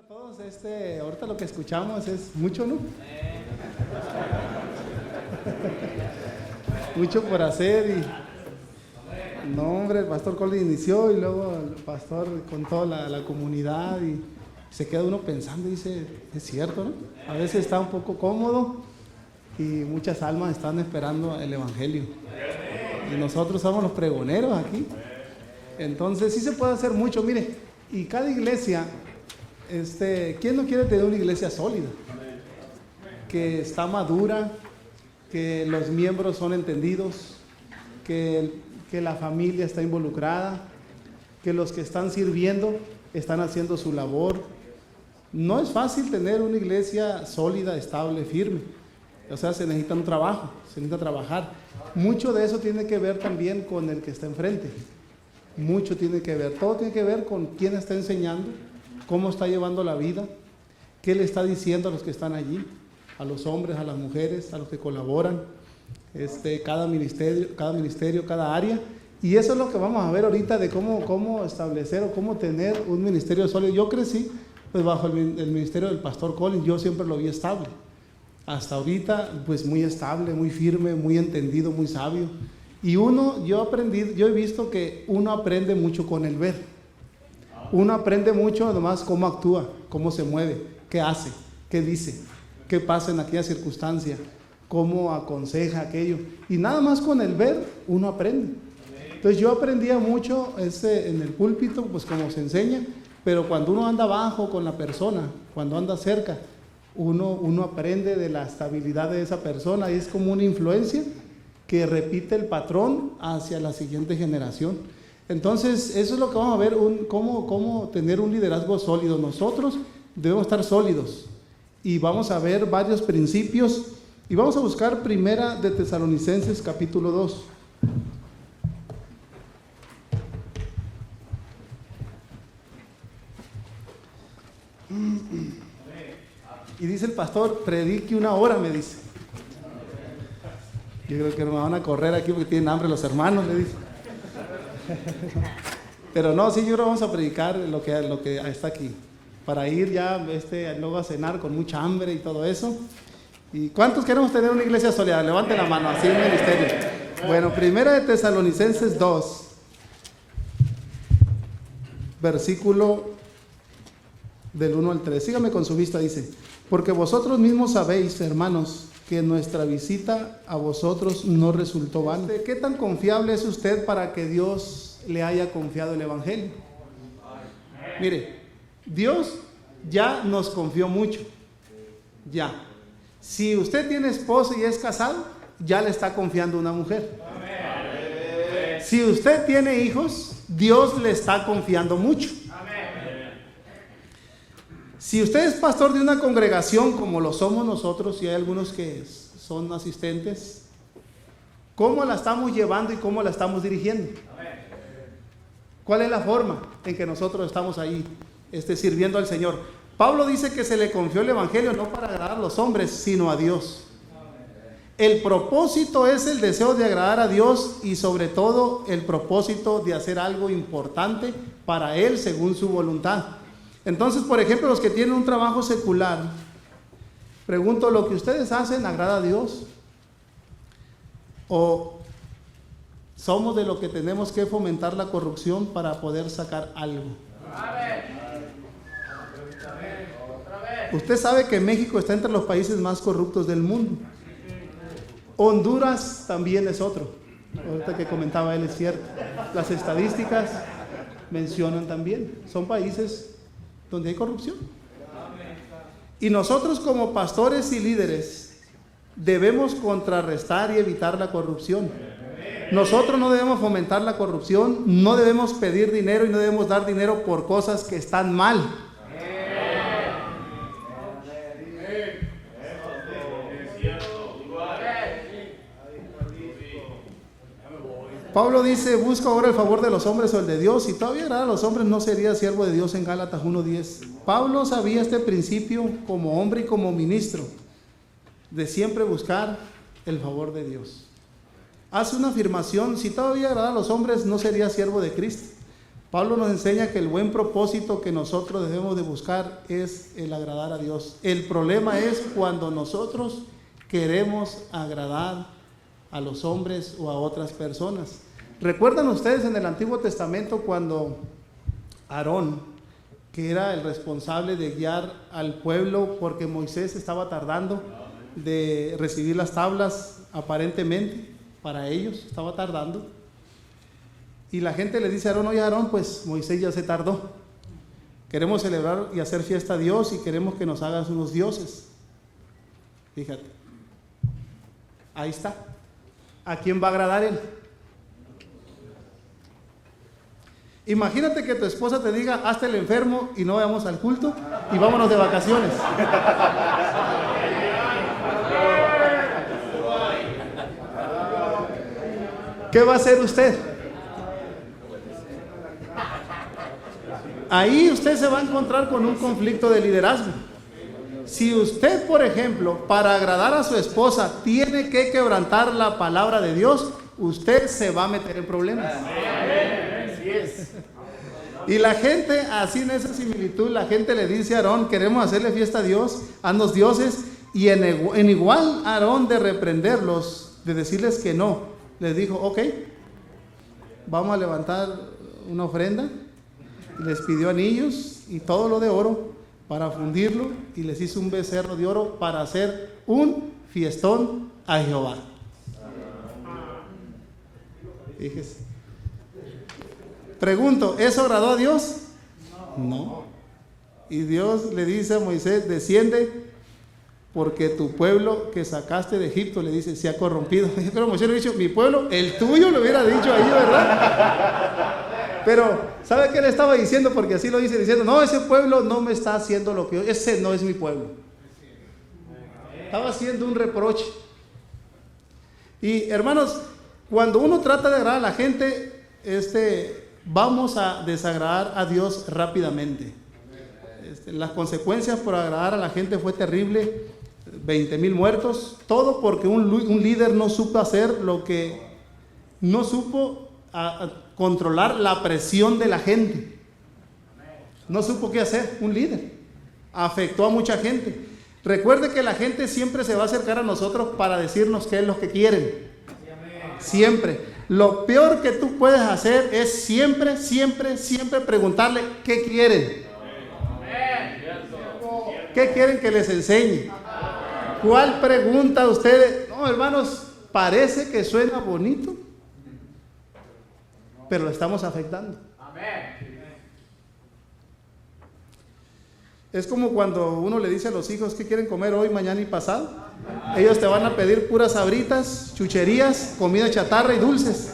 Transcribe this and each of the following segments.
todos, ahorita lo que escuchamos es mucho, ¿no? Mucho por hacer y no, hombre, el pastor Colin inició y luego el pastor con toda la comunidad y se queda uno pensando y dice, es cierto, ¿no? A veces está un poco cómodo y muchas almas están esperando el evangelio y nosotros somos los pregoneros aquí. Entonces sí se puede hacer mucho, mire, y cada iglesia, ¿quién no quiere tener una iglesia sólida? Que está madura, que los miembros son entendidos, que la familia está involucrada, que los que están sirviendo están haciendo su labor. No es fácil tener una iglesia sólida, estable, firme. O sea, se necesita un trabajo, se necesita trabajar. Mucho de eso tiene que ver también con el que está enfrente. Mucho tiene que ver, todo tiene que ver con quién está enseñando, cómo está llevando la vida, qué le está diciendo a los que están allí, a los hombres, a las mujeres, a los que colaboran, cada ministerio, cada área. Y eso es lo que vamos a ver ahorita de cómo establecer o cómo tener un ministerio sólido. Yo crecí pues bajo el ministerio del pastor Colin, yo siempre lo vi estable. Hasta ahorita pues muy estable, muy firme, muy entendido, muy sabio. Y yo he visto que uno aprende mucho con el ver. Uno aprende mucho además cómo actúa, cómo se mueve, qué hace, qué dice, qué pasa en aquella circunstancia, cómo aconseja aquello. Y nada más con el ver uno aprende. Entonces yo aprendía mucho en el púlpito, pues como se enseña, pero cuando uno anda abajo con la persona, cuando anda cerca, uno aprende de la estabilidad de esa persona y es como una influencia que repite el patrón hacia la siguiente generación. Entonces, eso es lo que vamos a ver, cómo tener un liderazgo sólido. Nosotros debemos estar sólidos y vamos a ver varios principios y vamos a buscar Primera de Tesalonicenses capítulo 2. Y dice el pastor, predique 1 hora, me dice. Yo creo que me van a correr aquí porque tienen hambre los hermanos, le dice. Pero no, sí, yo creo que vamos a predicar lo que está aquí. Para ir ya luego a cenar con mucha hambre y todo eso. ¿Y cuántos queremos tener una iglesia sólida? Levanten la mano, así en el ministerio. Bueno, Primera de Tesalonicenses 2, versículo del 1 al 3. Sígame con su vista, dice. Porque vosotros mismos sabéis, hermanos, que nuestra visita a vosotros no resultó vana. ¿Qué tan confiable es usted para que Dios le haya confiado el evangelio? Mire, Dios ya nos confió mucho. Ya. Si usted tiene esposo y es casado, ya le está confiando una mujer. Si usted tiene hijos, Dios le está confiando mucho. Si usted es pastor de una congregación como lo somos nosotros, y hay algunos que son asistentes, ¿cómo la estamos llevando y cómo la estamos dirigiendo? ¿Cuál es la forma en que nosotros estamos ahí sirviendo al Señor? Pablo dice que se le confió el evangelio no para agradar a los hombres, sino a Dios. El propósito es el deseo de agradar a Dios y sobre todo el propósito de hacer algo importante para Él según su voluntad. Entonces, por ejemplo, los que tienen un trabajo secular, pregunto, ¿lo que ustedes hacen agrada a Dios? ¿O somos de lo que tenemos que fomentar la corrupción para poder sacar algo? Usted sabe que México está entre los países más corruptos del mundo. Honduras también es otro. Ahorita que comentaba él es cierto. Las estadísticas mencionan también. Son países donde hay corrupción. Y nosotros como pastores y líderes debemos contrarrestar y evitar la corrupción. Nosotros no debemos fomentar la corrupción, no debemos pedir dinero y no debemos dar dinero por cosas que están mal. Pablo dice, busca ahora el favor de los hombres o el de Dios. Si todavía agrada a los hombres, no sería siervo de Dios en Gálatas 1:10. Pablo sabía este principio como hombre y como ministro, de siempre buscar el favor de Dios. Hace una afirmación, si todavía agrada a los hombres, no sería siervo de Cristo. Pablo nos enseña que el buen propósito que nosotros debemos de buscar es el agradar a Dios. El problema es cuando nosotros queremos agradar a los hombres o a otras personas. ¿Recuerdan ustedes en el Antiguo Testamento cuando Aarón, que era el responsable de guiar al pueblo porque Moisés estaba tardando de recibir las tablas aparentemente para ellos, estaba tardando? Y la gente le dice a Aarón: oye Aarón, pues Moisés ya se tardó. Queremos celebrar y hacer fiesta a Dios y queremos que nos hagas unos dioses. Fíjate. Ahí está. ¿A quién va a agradar él? Imagínate que tu esposa te diga: hazte el enfermo y no vayamos al culto y vámonos de vacaciones. ¿Qué va a hacer usted? Ahí usted se va a encontrar con un conflicto de liderazgo. Si usted, por ejemplo, para agradar a su esposa tiene que quebrantar la palabra de Dios, usted se va a meter en problemas. Y la gente, así en esa similitud, la gente le dice a Aarón: queremos hacerle fiesta a Dios, haznos dioses. Y en igual Aarón de reprenderlos, de decirles que no, les dijo: ok, vamos a levantar una ofrenda. Les pidió anillos y todo lo de oro para fundirlo, y les hizo un becerro de oro para hacer un fiestón a Jehová. Fíjese. Pregunto, ¿eso agradó a Dios? No. Y Dios le dice a Moisés: desciende, porque tu pueblo que sacaste de Egipto, le dice, se ha corrompido. Pero Moisés le ha dicho: mi pueblo, el tuyo, le hubiera dicho ahí, ¿verdad? Pero, ¿sabe qué le estaba diciendo? Porque así lo dice, diciendo: no, ese pueblo no me está haciendo lo que yo, ese no es mi pueblo. Estaba haciendo un reproche. Y hermanos, cuando uno trata de agradar a la gente, vamos a desagradar a Dios rápidamente. Las consecuencias por agradar a la gente fue terrible. 20,000 muertos, todo porque un líder no supo hacer lo que, no supo controlar la presión de la gente. No supo qué hacer, un líder. Afectó a mucha gente. Recuerde que la gente siempre se va a acercar a nosotros para decirnos qué es lo que quieren. Siempre. Lo peor que tú puedes hacer es siempre preguntarle qué quieren. ¿Qué quieren que les enseñe? ¿Cuál pregunta ustedes? No, hermanos, parece que suena bonito, pero lo estamos afectando. Es como cuando uno le dice a los hijos: ¿qué quieren comer hoy, mañana y pasado? Ellos te van a pedir puras sabritas, chucherías, comida chatarra y dulces.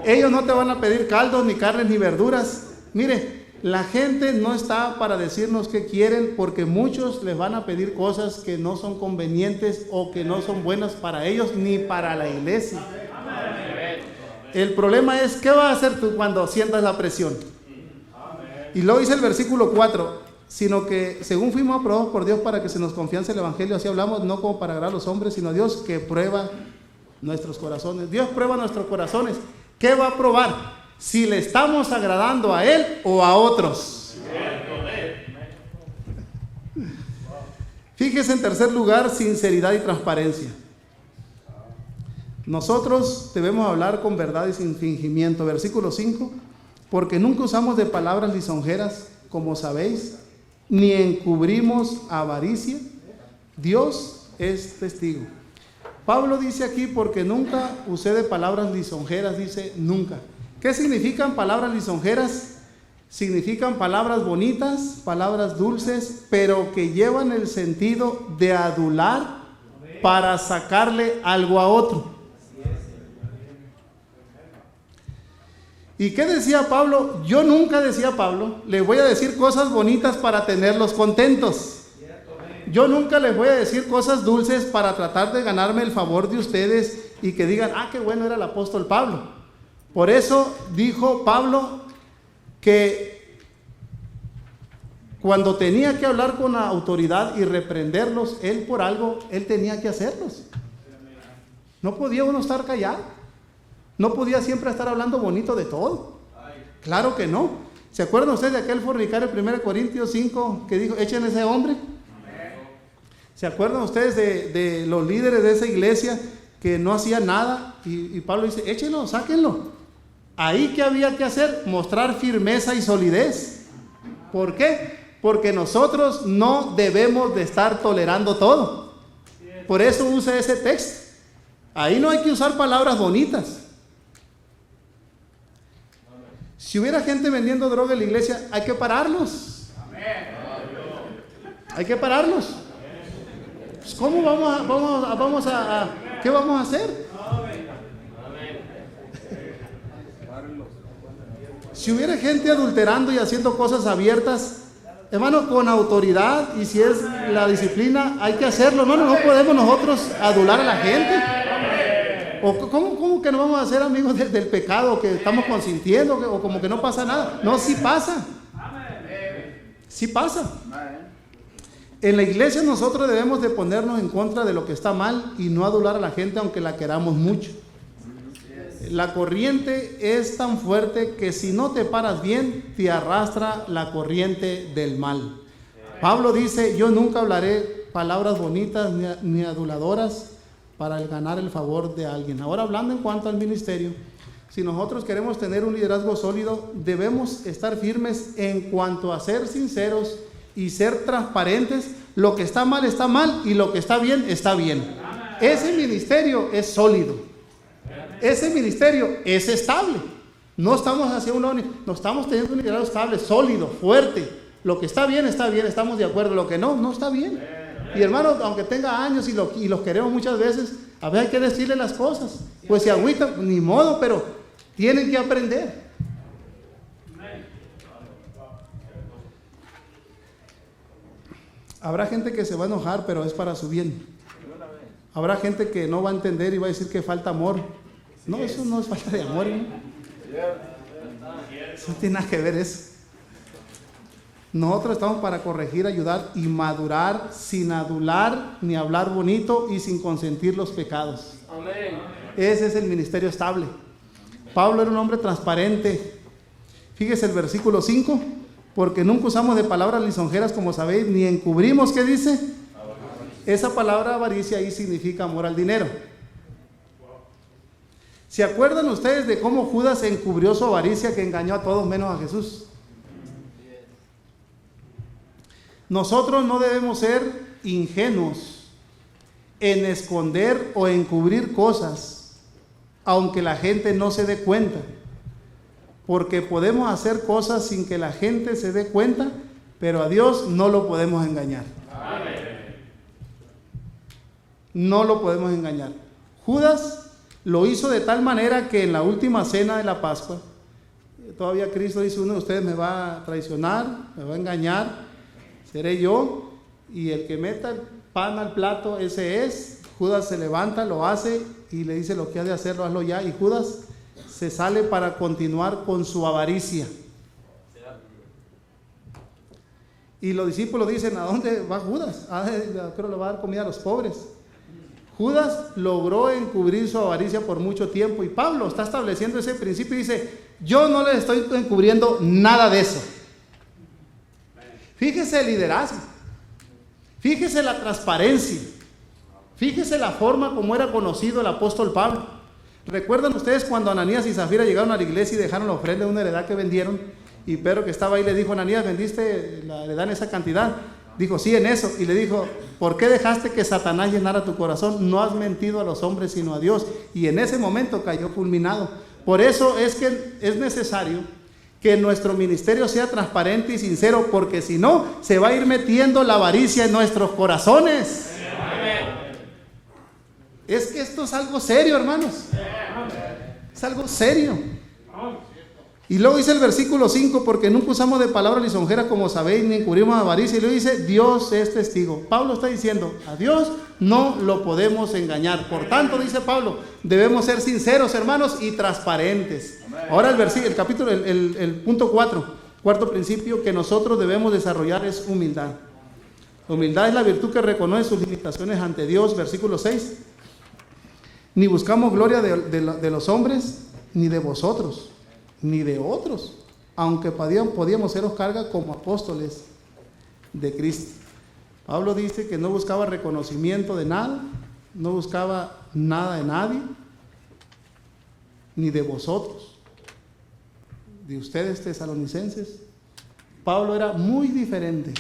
Ellos no te van a pedir caldos, ni carnes, ni verduras. Mire, la gente no está para decirnos qué quieren, porque muchos les van a pedir cosas que no son convenientes o que no son buenas para ellos ni para la iglesia. El problema es: ¿qué vas a hacer tú cuando sientas la presión? Y luego dice el versículo 4: sino que según fuimos aprobados por Dios para que se nos confiance el evangelio, así hablamos, no como para agradar a los hombres, sino a Dios que prueba nuestros corazones. Dios prueba nuestros corazones. ¿Qué va a probar? Si le estamos agradando a Él o a otros. Fíjese, en tercer lugar, sinceridad y transparencia. Nosotros debemos hablar con verdad y sin fingimiento. Versículo 5: porque nunca usamos de palabras lisonjeras, como sabéis, ni encubrimos avaricia. Dios es testigo. Pablo dice aquí: porque nunca usé de palabras lisonjeras, dice nunca. ¿Qué significan palabras lisonjeras? Significan palabras bonitas, palabras dulces, pero que llevan el sentido de adular para sacarle algo a otro. ¿Y qué decía Pablo? Yo nunca, decía Pablo, les voy a decir cosas bonitas para tenerlos contentos. Yo nunca les voy a decir cosas dulces para tratar de ganarme el favor de ustedes y que digan: ah, qué bueno era el apóstol Pablo. Por eso dijo Pablo que cuando tenía que hablar con la autoridad y reprenderlos, él por algo, él tenía que hacerlos. No podía uno estar callado. No podía siempre estar hablando bonito de todo. Claro que no. ¿Se acuerdan ustedes de aquel fornicario en 1 Corintios 5 que dijo, echen ese hombre? ¿Se acuerdan ustedes de los líderes de esa iglesia que no hacían nada? Y Pablo dice, échenlo, sáquenlo. Ahí, ¿qué había que hacer? Mostrar firmeza y solidez. ¿Por qué? Porque nosotros no debemos de estar tolerando todo. Por eso usa ese texto. Ahí no hay que usar palabras bonitas. Si hubiera gente vendiendo droga en la iglesia, hay que pararlos. Hay que pararlos. Pues, ¿cómo qué vamos a hacer? Si hubiera gente adulterando y haciendo cosas abiertas, hermano, con autoridad, y si es la disciplina, hay que hacerlo, hermano. No podemos nosotros adular a la gente. ¿O cómo que no vamos a ser amigos del pecado, que estamos consintiendo, o como que no pasa nada? No, sí pasa. Sí pasa. En la iglesia nosotros debemos de ponernos en contra de lo que está mal y no adular a la gente aunque la queramos mucho. La corriente es tan fuerte que si no te paras bien, te arrastra la corriente del mal. Pablo dice, yo nunca hablaré palabras bonitas ni aduladoras para ganar el favor de alguien. Ahora, hablando en cuanto al ministerio, si nosotros queremos tener un liderazgo sólido, debemos estar firmes en cuanto a ser sinceros y ser transparentes. Lo que está mal y lo que está bien. Ese ministerio es sólido. Ese ministerio es estable. No estamos hacia un lado, no estamos teniendo un liderazgo estable, sólido, fuerte. Lo que está bien, estamos de acuerdo. Lo que no está bien. Y hermanos, aunque tenga años y los queremos muchas veces, a veces hay que decirle las cosas. Pues si agüita, ni modo, pero tienen que aprender. Habrá gente que se va a enojar, pero es para su bien. Habrá gente que no va a entender y va a decir que falta amor. No, eso no es falta de amor, ¿no? Eso no tiene nada que ver eso. Nosotros estamos para corregir, ayudar y madurar sin adular ni hablar bonito y sin consentir los pecados. Amén. Ese es el ministerio estable. Pablo era un hombre transparente. Fíjese el versículo 5. Porque nunca usamos de palabras lisonjeras, como sabéis, ni encubrimos, ¿qué dice? Esa palabra avaricia ahí significa amor al dinero. ¿Se acuerdan ustedes de cómo Judas encubrió su avaricia, que engañó a todos menos a Jesús? Nosotros no debemos ser ingenuos en esconder o encubrir cosas, aunque la gente no se dé cuenta. Porque podemos hacer cosas sin que la gente se dé cuenta, pero a Dios no lo podemos engañar. Amén. No lo podemos engañar. Judas lo hizo de tal manera que en la última cena de la Pascua, todavía Cristo dice, uno de ustedes me va a traicionar, me va a engañar, seré yo, y el que meta el pan al plato, ese es. Judas se levanta, lo hace y le dice, lo que has de hacerlo, hazlo ya. Y Judas se sale para continuar con su avaricia. Y los discípulos dicen, ¿a dónde va Judas? Creo que le va a dar comida a los pobres. Judas logró encubrir su avaricia por mucho tiempo, y Pablo está estableciendo ese principio y dice, yo no le estoy encubriendo nada de eso. Fíjese el liderazgo, fíjese la transparencia, fíjese la forma como era conocido el apóstol Pablo. ¿Recuerdan ustedes cuando Ananías y Zafira llegaron a la iglesia y dejaron la ofrenda de una heredad que vendieron? Y Pedro, que estaba ahí, le dijo, Ananías, ¿vendiste la heredad en esa cantidad? Dijo, sí, en eso. Y le dijo, ¿por qué dejaste que Satanás llenara tu corazón? No has mentido a los hombres sino a Dios. Y en ese momento cayó fulminado. Por eso es que es necesario que nuestro ministerio sea transparente y sincero, porque si no, se va a ir metiendo la avaricia en nuestros corazones. Es que esto es algo serio, hermanos. Es algo serio. Y luego dice el versículo 5, porque nunca usamos de palabras lisonjeras, como sabéis, ni encubrimos avaricia. Y luego dice, Dios es testigo. Pablo está diciendo, a Dios no lo podemos engañar. Por tanto, dice Pablo, debemos ser sinceros, hermanos, y transparentes. Ahora el capítulo, el punto 4, cuarto principio que nosotros debemos desarrollar es humildad. La humildad es la virtud que reconoce sus limitaciones ante Dios. Versículo 6. Ni buscamos gloria de los hombres, ni de vosotros, ni de otros. aunque podíamos seros carga como apóstoles de Cristo. Pablo dice que no buscaba reconocimiento de nada, no buscaba nada de nadie, ni de vosotros, de ustedes tesalonicenses. Pablo era muy diferente.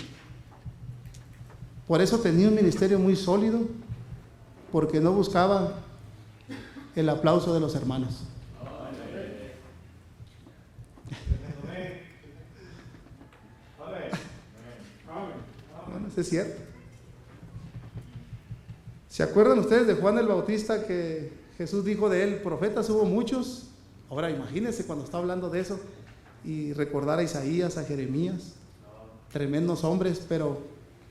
Por eso tenía un ministerio muy sólido, porque no buscaba el aplauso de los hermanos. Bueno, eso es cierto. ¿Se acuerdan ustedes de Juan el Bautista, que Jesús dijo de él, profetas hubo muchos? Ahora imagínense cuando está hablando de eso y recordar a Isaías, a Jeremías, tremendos hombres, pero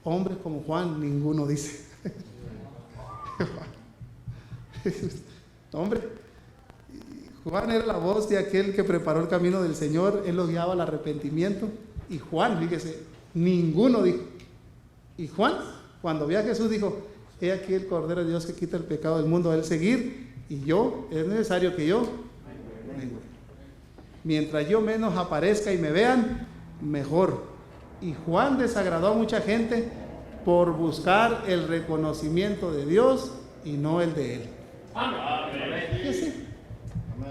hombres como Juan, ninguno dice. Hombre, Juan era la voz de aquel que preparó el camino del Señor, él lo guiaba al arrepentimiento. Y Juan, fíjese, ninguno dijo. Y Juan, cuando vio a Jesús, dijo: he aquí el Cordero de Dios que quita el pecado del mundo, a él seguir, y yo, es necesario que yo venga. Mientras yo menos aparezca y me vean, mejor. Y Juan desagradó a mucha gente por buscar el reconocimiento de Dios y no el de él. Fíjese.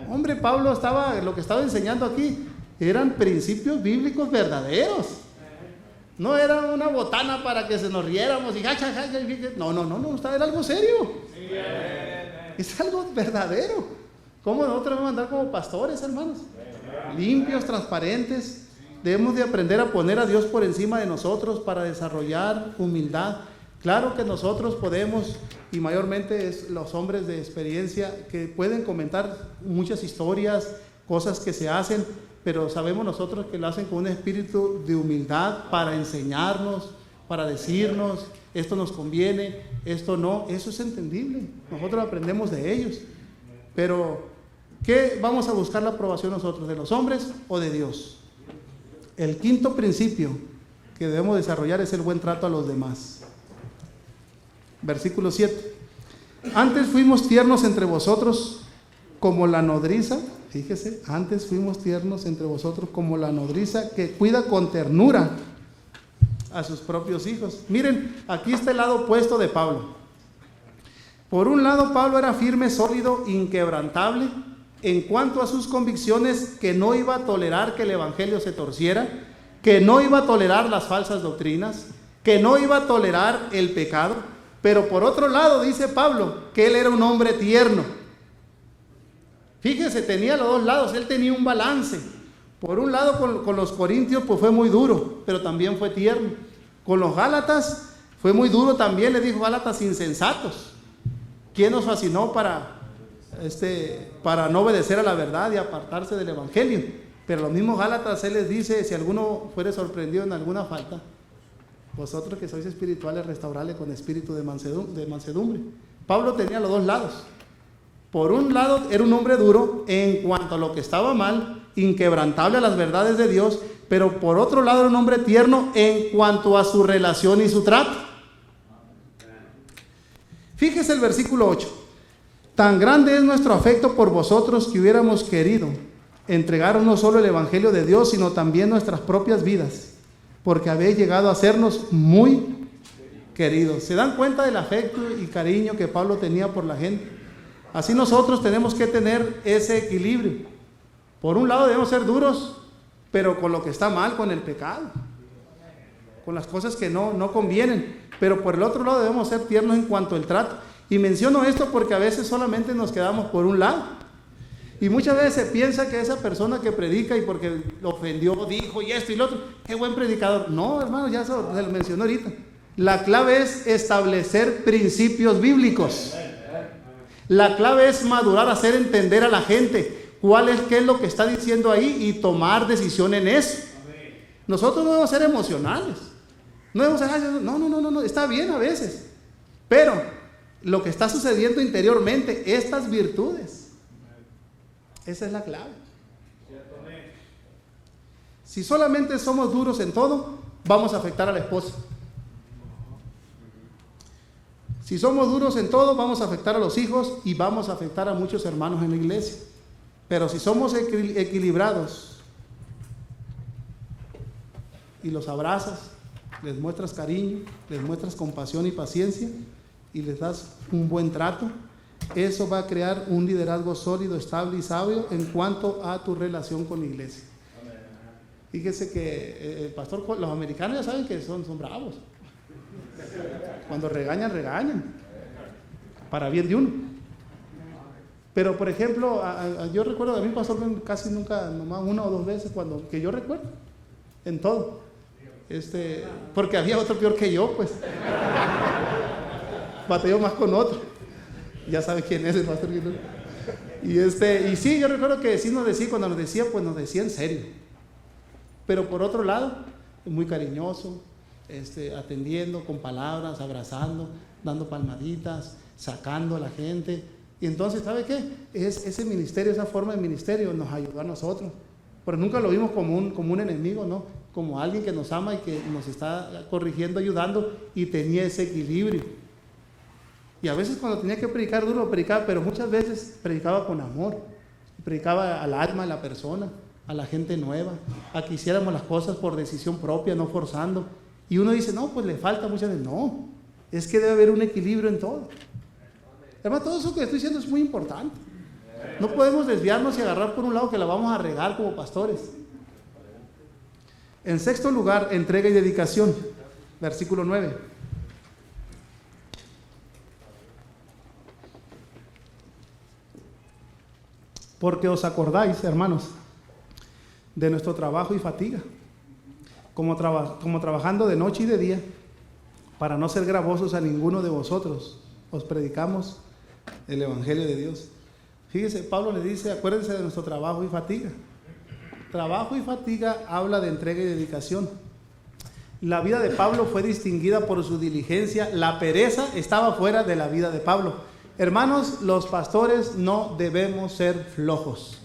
Hombre, Pablo lo que estaba enseñando aquí eran principios bíblicos verdaderos. No era una botana para que se nos riéramos y no, era algo serio. Es algo verdadero. ¿Cómo nosotros vamos a andar como pastores, hermanos? Limpios, transparentes. Debemos de aprender a poner a Dios por encima de nosotros para desarrollar humildad. Claro que nosotros podemos, y mayormente es los hombres de experiencia, que pueden comentar muchas historias, cosas que se hacen, pero sabemos nosotros que lo hacen con un espíritu de humildad para enseñarnos, para decirnos, esto nos conviene, esto no, eso es entendible. Nosotros aprendemos de ellos. Pero, ¿qué vamos a buscar la aprobación nosotros? ¿De los hombres o de Dios? El quinto principio que debemos desarrollar es el buen trato a los demás. Versículo 7. Antes fuimos tiernos entre vosotros como la nodriza, fíjese, antes fuimos tiernos entre vosotros como la nodriza que cuida con ternura a sus propios hijos. Miren, aquí está el lado opuesto de Pablo. Por un lado, Pablo era firme, sólido, inquebrantable en cuanto a sus convicciones, que no iba a tolerar que el evangelio se torciera, que no iba a tolerar las falsas doctrinas, que no iba a tolerar el pecado. Pero por otro lado dice Pablo que él era un hombre tierno. Fíjese, tenía los dos lados, él tenía un balance. Por un lado con los corintios pues fue muy duro, pero también fue tierno. Con los gálatas fue muy duro también, le dijo: gálatas insensatos, ¿quién os fascinó para no obedecer a la verdad y apartarse del evangelio? Pero los mismos gálatas él les dice: si alguno fuere sorprendido en alguna falta, vosotros que sois espirituales, restaurarle con espíritu de mansedumbre. Pablo tenía los dos lados. Por un lado era un hombre duro en cuanto a lo que estaba mal, inquebrantable a las verdades de Dios, pero por otro lado era un hombre tierno en cuanto a su relación y su trato. Fíjese el versículo 8. Tan grande es nuestro afecto por vosotros que hubiéramos querido entregaros no solo el evangelio de Dios, sino también nuestras propias vidas, porque habéis llegado a sernos muy queridos. ¿Se dan cuenta del afecto y cariño que Pablo tenía por la gente? Así nosotros tenemos que tener ese equilibrio. Por un lado debemos ser duros, pero con lo que está mal, con el pecado, con las cosas que no convienen. Pero por el otro lado debemos ser tiernos en cuanto al trato. Y menciono esto porque a veces solamente nos quedamos por un lado. Y muchas veces se piensa que esa persona que predica y porque lo ofendió, dijo y esto y lo otro, qué buen predicador. No, hermano, ya se lo mencionó ahorita. La clave es establecer principios bíblicos. La clave es madurar, hacer entender a la gente qué es lo que está diciendo ahí y tomar decisión en eso. Nosotros no debemos ser emocionales. No debemos ser, no, está bien a veces. Pero lo que está sucediendo interiormente, estas virtudes, esa es la clave. Si solamente somos duros en todo, vamos a afectar a la esposa. Si somos duros en todo, vamos a afectar a los hijos y vamos a afectar a muchos hermanos en la iglesia. Pero si somos equilibrados, y los abrazas, les muestras cariño, les muestras compasión y paciencia y les das un buen trato, eso va a crear un liderazgo sólido, estable y sabio en cuanto a tu relación con la iglesia. Fíjese que el pastor, los americanos ya saben que son bravos. Cuando regañan, para bien de uno. Pero por ejemplo, yo recuerdo a mi pastor casi nunca, nomás 1 o 2 veces que yo recuerdo, en todo. Porque había otro peor que yo, pues. Batalló más con otro. Ya sabe quién es el pastor. Y sí, yo recuerdo que sí nos decía, cuando nos decía, pues nos decía en serio. Pero por otro lado, muy cariñoso, atendiendo con palabras, abrazando, dando palmaditas, sacando a la gente. Y entonces, ¿sabe qué? Ese ministerio, esa forma de ministerio nos ayudó a nosotros. Pero nunca lo vimos como un enemigo, ¿no? Como alguien que nos ama y que nos está corrigiendo, ayudando, y tenía ese equilibrio. Y a veces cuando tenía que predicar duro, predicaba, pero muchas veces predicaba con amor. Predicaba al alma, a la persona, a la gente nueva, a que hiciéramos las cosas por decisión propia, no forzando. Y uno dice, no, pues le falta muchas veces. No, es que debe haber un equilibrio en todo. Además, todo eso que estoy diciendo es muy importante. No podemos desviarnos y agarrar por un lado que la vamos a regar como pastores. En sexto lugar, entrega y dedicación. Versículo 9. Porque os acordáis, hermanos, de nuestro trabajo y fatiga, como trabajando de noche y de día, para no ser gravosos a ninguno de vosotros, os predicamos el Evangelio de Dios. Fíjese, Pablo le dice, acuérdense de nuestro trabajo y fatiga. Trabajo y fatiga habla de entrega y dedicación. La vida de Pablo fue distinguida por su diligencia. La pereza estaba fuera de la vida de Pablo. Hermanos, los pastores no debemos ser flojos.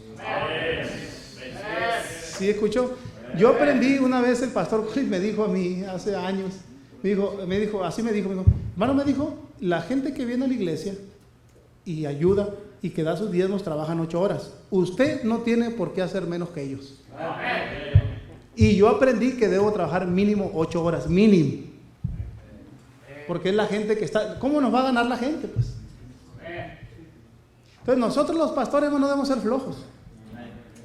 ¿Sí escuchó? Yo aprendí una vez, el pastor me dijo a mí hace años, me dijo, hermano, me dijo, la gente que viene a la iglesia y ayuda y que da sus diezmos trabajan 8 horas. Usted no tiene por qué hacer menos que ellos. Y yo aprendí que debo trabajar mínimo 8 horas, mínimo. Porque es la gente que está. ¿Cómo nos va a ganar la gente? Pues. Entonces nosotros los pastores no debemos ser flojos.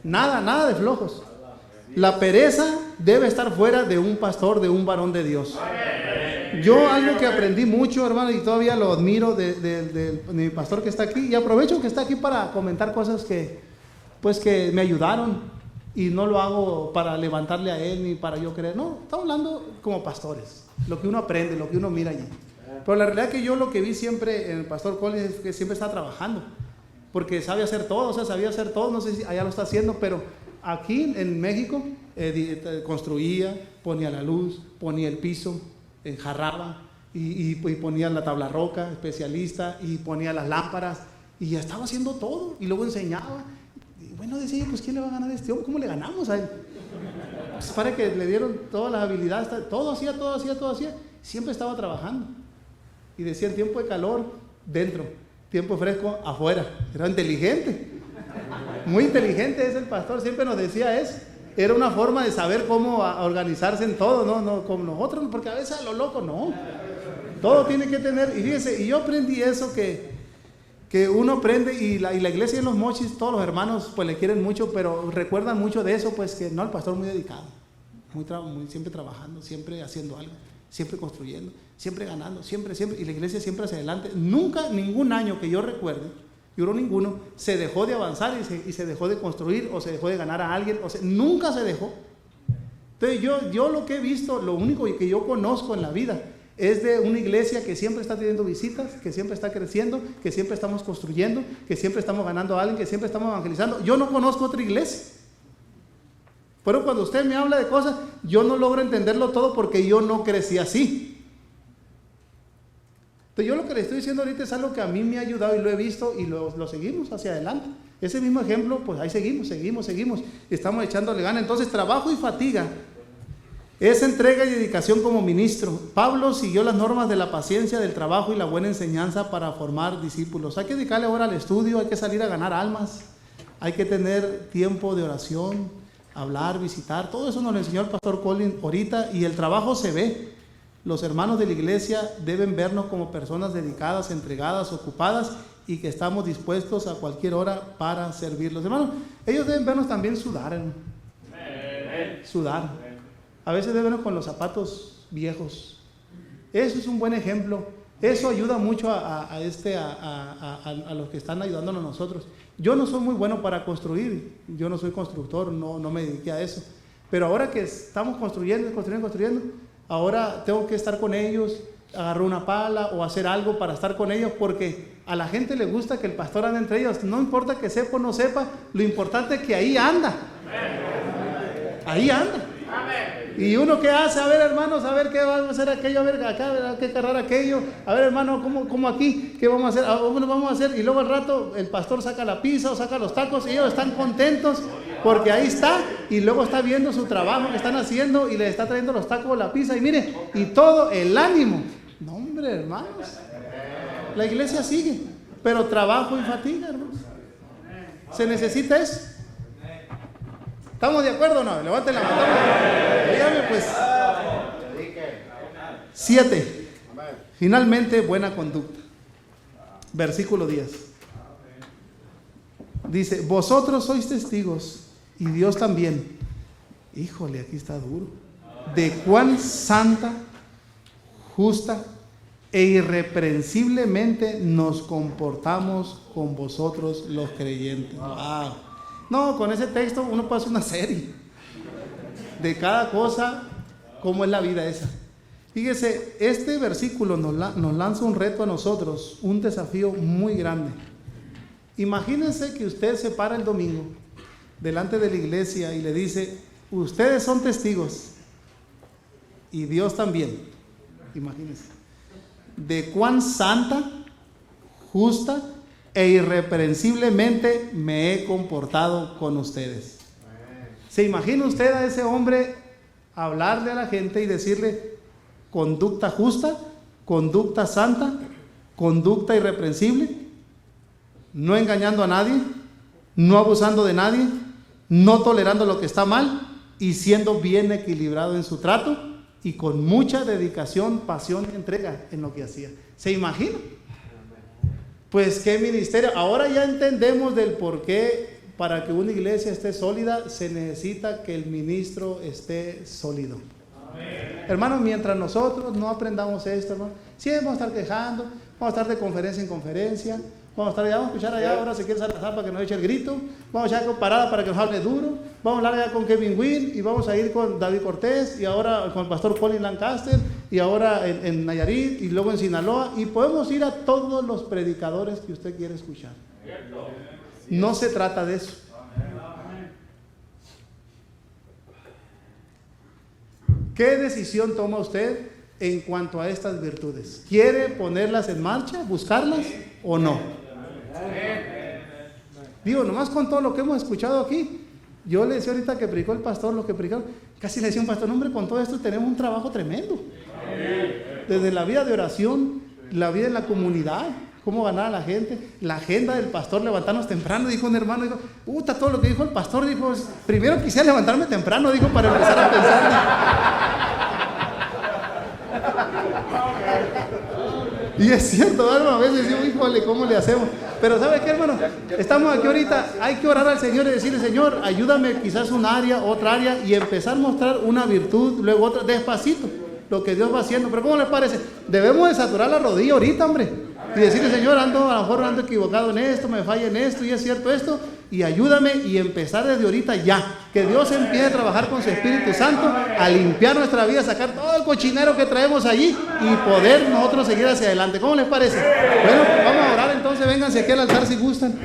Nada de flojos. La pereza debe estar fuera de un pastor, de un varón de Dios. Yo algo que aprendí mucho, hermano, y todavía lo admiro de mi pastor que está aquí, y aprovecho que está aquí para comentar cosas que me ayudaron, y no lo hago para levantarle a él ni para yo creer, no, estamos hablando como pastores, lo que uno aprende, lo que uno mira allí. Pero la realidad es que yo lo que vi siempre en el pastor Collins es que siempre está trabajando, porque sabe hacer todo, sabía hacer todo, no sé si allá lo está haciendo, pero aquí en México construía, ponía la luz, ponía el piso, enjarraba y ponía la tabla roca, especialista, y ponía las lámparas, y ya estaba haciendo todo, y luego enseñaba. Y bueno, decía, pues ¿quién le va a ganar a este hombre? ¿Cómo le ganamos a él? Pues para que le dieron todas las habilidades, todo hacía, siempre estaba trabajando. Y decía, en tiempo de calor, dentro, tiempo fresco, afuera. Era inteligente, muy inteligente es el pastor, siempre nos decía eso. Era una forma de saber cómo organizarse en todo, no como nosotros, porque a veces a lo loco no. Todo tiene que tener, y fíjense, y yo aprendí eso que uno aprende, y la iglesia en Los Mochis, todos los hermanos pues le quieren mucho, pero recuerdan mucho de eso, pues que no, el pastor muy dedicado, siempre trabajando, siempre haciendo algo, siempre construyendo, siempre ganando, siempre, y la iglesia siempre hacia adelante. Nunca, ningún año que yo recuerde, ninguno, se dejó de avanzar y se dejó de construir o se dejó de ganar a alguien, nunca se dejó. Entonces yo lo que he visto, lo único que yo conozco en la vida es de una iglesia que siempre está teniendo visitas, que siempre está creciendo, que siempre estamos construyendo, que siempre estamos ganando a alguien, que siempre estamos evangelizando. Yo no conozco otra iglesia. Pero cuando usted me habla de cosas, yo no logro entenderlo todo porque yo no crecí así. Entonces yo lo que le estoy diciendo ahorita es algo que a mí me ha ayudado y lo he visto y lo seguimos hacia adelante. Ese mismo ejemplo, pues ahí seguimos, estamos echándole ganas. Entonces trabajo y fatiga es entrega y dedicación como ministro. Pablo siguió las normas de la paciencia, del trabajo y la buena enseñanza para formar discípulos. Hay que dedicarle ahora al estudio, hay que salir a ganar almas, hay que tener tiempo de oración, hablar, visitar, todo eso nos lo enseñó el pastor Colin ahorita, y el trabajo se ve. Los hermanos de la iglesia deben vernos como personas dedicadas, entregadas, ocupadas, y que estamos dispuestos a cualquier hora para servirlos. Hermanos, ellos deben vernos también sudar, hermano. Sudar. A veces deben vernos con los zapatos viejos. Eso es un buen ejemplo. Eso ayuda mucho a los que están ayudándonos a nosotros. Yo no soy muy bueno para construir, yo no soy constructor, no me dediqué a eso. Pero ahora que estamos construyendo, ahora tengo que estar con ellos, agarrar una pala o hacer algo para estar con ellos, porque a la gente le gusta que el pastor ande entre ellos. No importa que sepa o no sepa, lo importante es que ahí anda. Ahí anda. Y uno que hace, a ver hermanos, a ver qué vamos a hacer aquello, a ver acá, qué cargar aquello, a ver hermano, ¿cómo aquí? ¿Qué vamos a hacer? Vamos a hacer, y luego al rato el pastor saca la pizza o saca los tacos y ellos están contentos porque ahí está, y luego está viendo su trabajo que están haciendo y le está trayendo los tacos o la pizza, y mire, y todo el ánimo. No hombre, hermanos, la iglesia sigue, pero trabajo y fatiga, hermanos. Se necesita eso. ¿Estamos de acuerdo o no? Levanten la mano. Dígame pues. 7. Finalmente, buena conducta. Versículo 10. Dice, vosotros sois testigos, y Dios también. Híjole, aquí está duro. De cuán santa, justa e irreprensiblemente nos comportamos con vosotros los creyentes. Wow. No, con ese texto uno puede hacer una serie de cada cosa, cómo es la vida esa. Fíjese, este versículo nos lanza un reto a nosotros, un desafío muy grande. Imagínense que usted se para el domingo delante de la iglesia y le dice, ustedes son testigos y Dios también. Imagínense, de cuán santa, justa e irreprensiblemente me he comportado con ustedes. ¿Se imagina usted a ese hombre hablarle a la gente y decirle conducta justa, conducta santa, conducta irreprensible, no engañando a nadie, no abusando de nadie, no tolerando lo que está mal y siendo bien equilibrado en su trato y con mucha dedicación, pasión y entrega en lo que hacía? ¿Se imagina? Pues qué ministerio. Ahora ya entendemos del por qué para que una iglesia esté sólida se necesita que el ministro esté sólido. Amén. Hermanos, mientras nosotros no aprendamos esto, hermano, siempre vamos a estar quejando, vamos a estar de conferencia en conferencia, vamos a escuchar allá, ahora se quiere salazar para que nos eche el grito, vamos a ir con Parada para que nos hable duro, vamos a hablar allá con Kevin Will y vamos a ir con David Cortés y ahora con el pastor Colin Lancaster y ahora en Nayarit y luego en Sinaloa, y podemos ir a todos los predicadores que usted quiere escuchar. No se trata de eso. ¿Qué decisión toma usted en cuanto a estas virtudes? ¿Quiere ponerlas en marcha, buscarlas o no? Digo, nomás con todo lo que hemos escuchado aquí, yo le decía ahorita que predicó el pastor, lo que predicaron, casi le decía un pastor, hombre, con todo esto tenemos un trabajo tremendo. Desde la vida de oración, la vida en la comunidad, cómo ganar a la gente, la agenda del pastor, levantarnos temprano, dijo un hermano, dijo, todo lo que dijo el pastor, dijo, primero quisiera levantarme temprano, dijo, para empezar a pensar. Y es cierto, hermano, a veces digo, híjole, ¿cómo le hacemos? Pero ¿sabe qué, hermano? Estamos aquí ahorita, hay que orar al Señor y decirle, Señor, ayúdame quizás un área, otra área, y empezar a mostrar una virtud, luego otra, despacito, lo que Dios va haciendo. Pero ¿cómo les parece? Debemos de saturar la rodilla ahorita, hombre, y decirle, Señor, a lo mejor ando equivocado en esto, me falla en esto, y es cierto esto, y ayúdame, y empezar desde ahorita ya, que Dios empiece a trabajar con su Espíritu Santo, a limpiar nuestra vida, sacar todo el cochinero que traemos allí, y poder nosotros seguir hacia adelante. ¿Cómo les parece? Bueno, vamos a orar entonces, vénganse aquí al altar si gustan.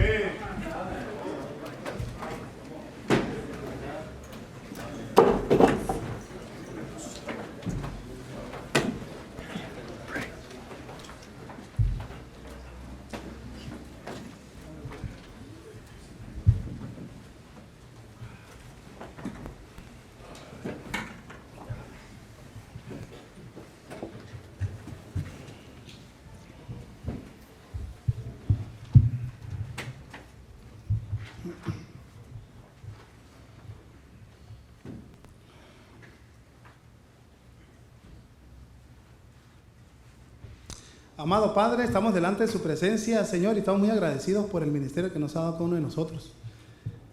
Amado Padre, estamos delante de su presencia, Señor, y estamos muy agradecidos por el ministerio que nos ha dado cada uno de nosotros.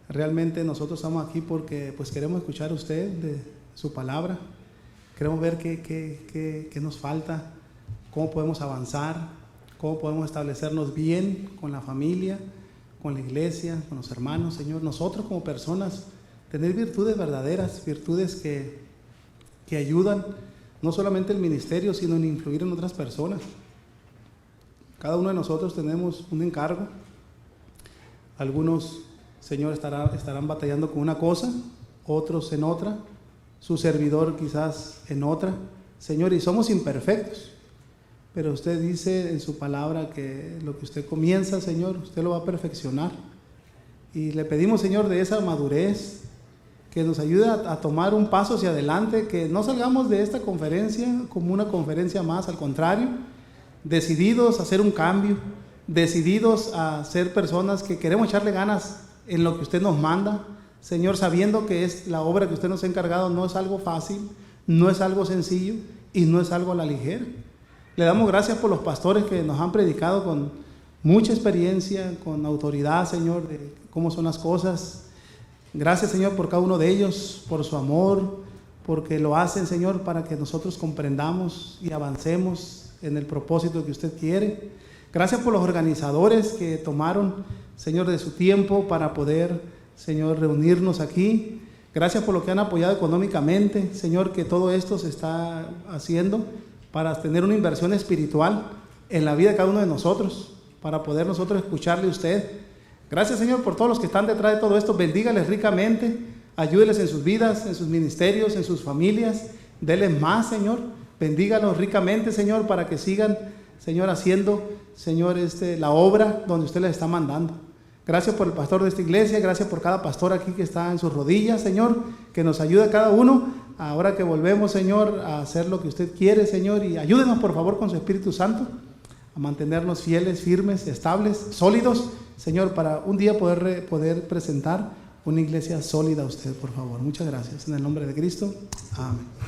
Realmente nosotros estamos aquí porque pues queremos escuchar a usted de su palabra. Queremos ver qué nos falta, cómo podemos avanzar, cómo podemos establecernos bien con la familia, con la iglesia, con los hermanos, Señor. Nosotros como personas, tener virtudes verdaderas, virtudes que ayudan no solamente el ministerio, sino en influir en otras personas. Cada uno de nosotros tenemos un encargo. Algunos, Señor, estarán batallando con una cosa, otros en otra, su servidor quizás en otra. Señor, y somos imperfectos, pero usted dice en su palabra que lo que usted comienza, Señor, usted lo va a perfeccionar. Y le pedimos, Señor, de esa madurez, que nos ayude a tomar un paso hacia adelante, que no salgamos de esta conferencia como una conferencia más, al contrario, decididos a hacer un cambio, decididos a ser personas que queremos echarle ganas en lo que usted nos manda, Señor, sabiendo que es la obra que usted nos ha encargado, no es algo fácil, no es algo sencillo y no es algo a la ligera. Le damos gracias por los pastores que nos han predicado con mucha experiencia, con autoridad, Señor, de cómo son las cosas. Gracias, Señor, por cada uno de ellos, por su amor, porque lo hacen, Señor, para que nosotros comprendamos y avancemos en el propósito que usted quiere. Gracias por los organizadores que tomaron, Señor, de su tiempo para poder, Señor, reunirnos aquí. Gracias por lo que han apoyado económicamente, Señor, que todo esto se está haciendo para tener una inversión espiritual en la vida de cada uno de nosotros, para poder nosotros escucharle a usted. Gracias, Señor, por todos los que están detrás de todo esto. Bendígales ricamente, ayúdeles en sus vidas, en sus ministerios, en sus familias. Denles más, Señor. Bendígalos ricamente, Señor, para que sigan, Señor, haciendo, Señor, la obra donde usted les está mandando. Gracias por el pastor de esta iglesia, gracias por cada pastor aquí que está en sus rodillas, Señor, que nos ayude a cada uno, ahora que volvemos, Señor, a hacer lo que usted quiere, Señor, y ayúdenos, por favor, con su Espíritu Santo, a mantenernos fieles, firmes, estables, sólidos, Señor, para un día poder presentar una iglesia sólida a usted, por favor. Muchas gracias. En el nombre de Cristo. Amén.